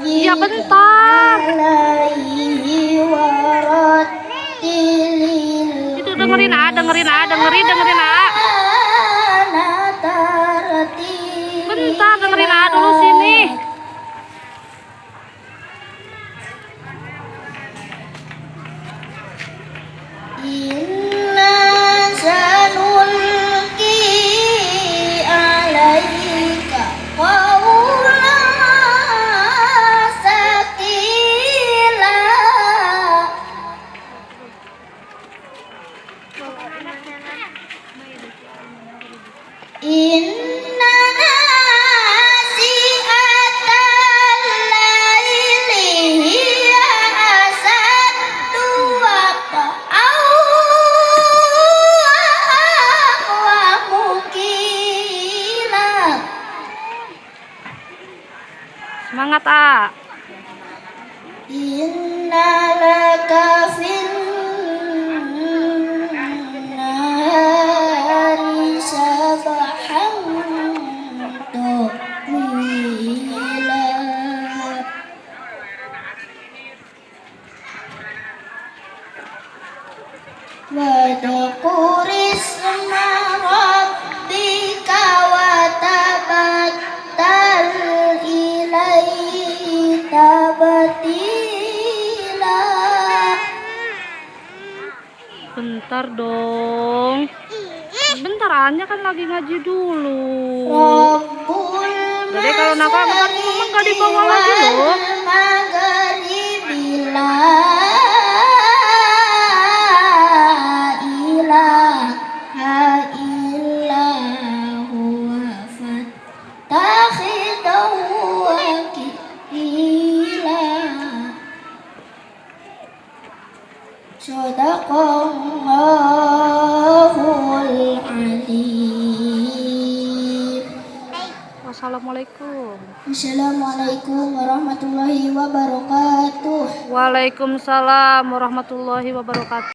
Iya bentar. Itu dengerin bentar, dengerin dulu sini. Inna sanulqi alaika qawlan tsaqila. Inna nasi'atal laili hiya asaddu waqa'an wa muqila. Semangat, ah. Inna laka fin nahari sabahan tawila. Wa dhkur isma rabbika wa tabattal ilaihi tabtila. Bentar dong. Bentar, Anya kan lagi ngaji dulu. Rabbul Jadi kalau nakal bentar mama nggak dibawa lagi loh. maghribi la ilaha illa huwa fattakhidahu wakila. Shadaqallahul alim. Wassalamualaikum. Assalamualaikum warahmatullahi wabarakatuh. Waalaikumsalam warahmatullahi wabarakatuh.